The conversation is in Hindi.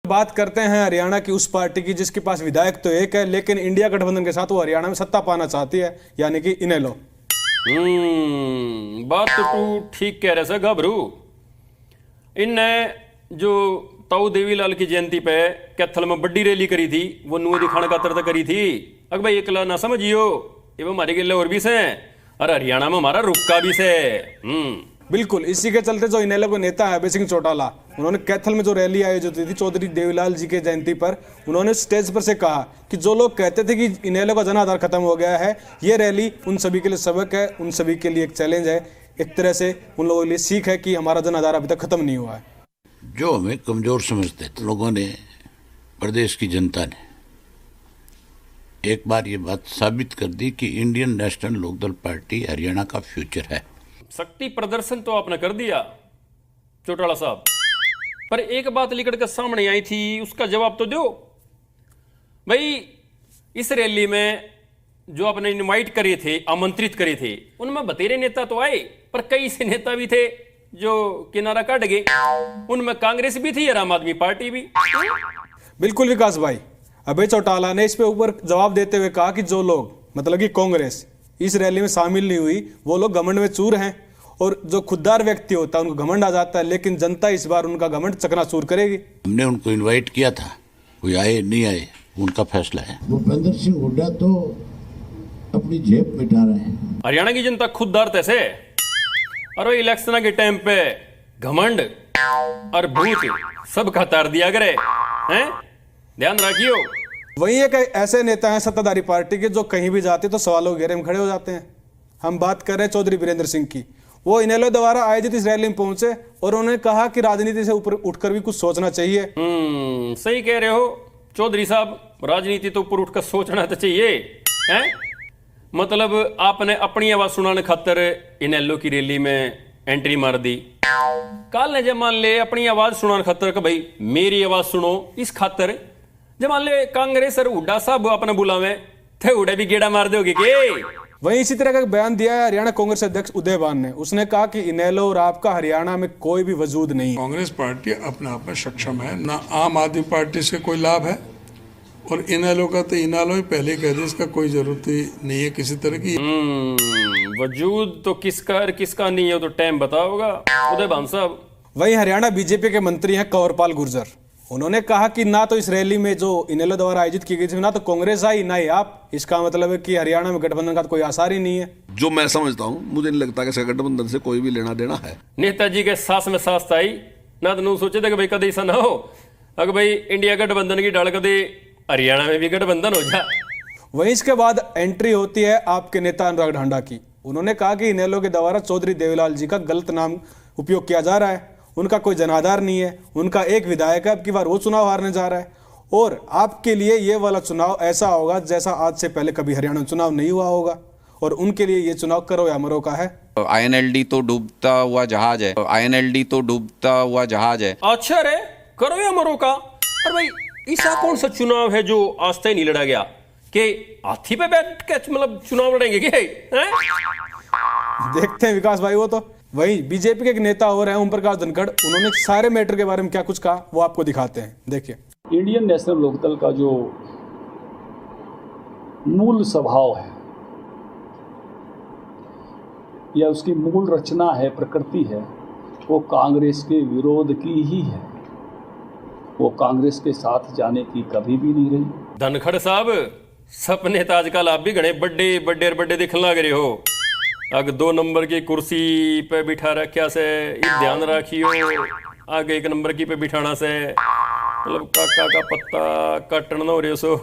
बात करते हैं हरियाणा की उस पार्टी की जिसके पास विधायक तो एक है, लेकिन इंडिया गठबंधन के साथ वो हरियाणा में सत्ता पाना चाहती है, यानी कि इनेलो। बात तो तू ठीक कह रहे से घबरू। इनने जो ताऊ देवीलाल की जयंती पे कैथल में बड़ी रैली करी थी, वो नुए दिखाने का तरत करी थी। अगर भाई एकला ना समझियो, ये हमारे गिले और भी से, और हरियाणा में हमारा रुक्का भी से। बिल्कुल, इसी के चलते जो इनेलो के नेता है अभय सिंह चौटाला, उन्होंने कैथल में जो रैली आयोजित की थी चौधरी देवीलाल जी के जयंती पर, उन्होंने स्टेज पर से कहा कि जो लोग कहते थे कि इनेलो का जनाधार खत्म हो गया है, ये रैली उन सभी के लिए सबक है, उन सभी के लिए एक चैलेंज है, एक तरह से उन लोगों के लिए सीख है कि हमारा जनाधार अभी तक खत्म नहीं हुआ है। जो हमें कमजोर समझते थे लोगों ने, प्रदेश की जनता ने एक बार ये बात साबित कर दी कि Indian national Lok Dal party Haryana का फ्यूचर है। शक्ति प्रदर्शन तो आपने कर दिया चौटाला साहब, पर एक बात लिकड़ के सामने आई थी, उसका जवाब तो दो भाई। इस रैली में जो आपने इनवाइट करे थे, आमंत्रित करे थे, उनमें बतेरे नेता तो आए, पर कई से नेता भी थे जो किनारा काट गए। उनमें कांग्रेस भी थी और आम आदमी पार्टी भी। बिल्कुल विकास भाई, अभय चौटाला ने इस पे ऊपर जवाब देते हुए कहा कि जो लोग, मतलब कि कांग्रेस, इस रैली में शामिल नहीं हुई, वो लोग घमंड में चूर हैं, और जो खुददार व्यक्ति होता है उनको घमंड आ जाता है, लेकिन जनता इस बार उनका घमंड चकनाचूर करेगी। हमने उनको इनवाइट किया था, कोई आए नहीं आए उनका फैसला है। भूपेंद्र सिंह हुड्डा तो अपनी जेब मिटा रहे हैं। हरियाणा की जनता खुददार तैसे, और वो इलेक्शन के टाइम पे घमंड और भूत सब खतार दिया करे हैं, ध्यान रखियो। वहीं एक ऐसे नेता हैं सत्ताधारी पार्टी के जो कहीं भी जाते तो सवालों के घेरे में खड़े हो जाते हैं। हम बात कर रहे हैं चौधरी वीरेंद्र सिंह की। वो इनेलो द्वारा आयोजित इस रैली में पहुंचे और उन्होंने कहा कि राजनीति से ऊपर उठकर भी कुछ सोचना चाहिए। सही कह रहे हो चौधरी साहब, राजनीति तो ऊपर उठकर सोचना तो चाहिए हैं। मतलब आपने अपनी आवाज सुनाने खातर इनेलो की रैली में एंट्री मार दी। कल ने जब मान ले अपनी आवाज सुनाने खातर कि भाई मेरी आवाज सुनो, इस खातर जब मान ले कांग्रेस और हुड्डा साहब अपने बुलावे थे, हुड्डा भी गेड़ा मार दोगे के। वहीं इसी तरह का बयान दिया है हरियाणा कांग्रेस अध्यक्ष उदयवान ने। उसने कहा कि इनेलो और आपका हरियाणा में कोई भी वजूद नहीं। कांग्रेस पार्टी अपने आप में सक्षम है, ना आम आदमी पार्टी से कोई लाभ है, और इनेलो का तो इनेलो ही पहले कह दे, इसका कोई जरूरत ही नहीं है किसी तरह की। वजूद तो किसका और किसका नहीं है तो टाइम बताओगा उदयवान साहब। वहीं हरियाणा बीजेपी के मंत्री हैं कंवरपाल गुर्जर। उन्होंने कहा कि ना तो इस रैली में जो इनेलो द्वारा आयोजित की गई थी, ना तो कांग्रेस आई ना ही आप। इसका मतलब है कि हरियाणा में गठबंधन का तो कोई आसार ही नहीं है। जो मैं समझता हूँ, मुझे नहीं लगता कि इसका गठबंधन से कोई भी लेना देना है। नेताजी के सास में सास आई ना, तो सोचे थे कि भाई कभी ऐसा ना हो, अगर भाई इंडिया गठबंधन की डाल कदे हरियाणा में भी गठबंधन हो जा। वहीं इसके बाद एंट्री होती है आपके नेता अनुराग ढांडा की। उन्होंने कहा कि इनेलो के द्वारा चौधरी देवीलाल जी का गलत नाम उपयोग किया जा रहा है, उनका कोई जनाधार नहीं है, उनका एक विधायक है, अब की बार वो चुनाव हारने जा रहा है, और आपके लिए ये वाला चुनाव ऐसा होगा जैसा आज से पहले कभी हरियाणा में चुनाव नहीं हुआ होगा, और उनके लिए ये चुनाव करो या मरो का है। INLD तो डूबता हुआ जहाज है, INLD तो डूबता हुआ जहाज है। अच्छा रे, करो या मरो का। और भाई ऐसा कौन सा चुनाव है जो आज तक नहीं लड़ा गया कि हाथी पे बैठ के मतलब चुनाव लड़ेंगे क्या? देखते हैं विकास भाई। वो तो वही बीजेपी के एक नेता और हैं ओम प्रकाश धनखड़, उन्होंने सारे मैटर के बारे में क्या कुछ कहा वो आपको दिखाते हैं, देखिए। इंडियन नेशनल लोकदल का जो मूल स्वभाव है या उसकी मूल रचना है, प्रकृति है, वो कांग्रेस के विरोध की ही है। वो कांग्रेस के साथ जाने की कभी भी नहीं रही। धनखड़ साहब, सपने तो आजकल आप भी घने बड़े दिखने लग रहे हो। अगर 2 नंबर की कुर्सी पे बिठा रखा से ध्यान रखियो, आगे 1 नंबर की पे बिठाना से मतलब काका का पत्ता कटन हो रहे सो।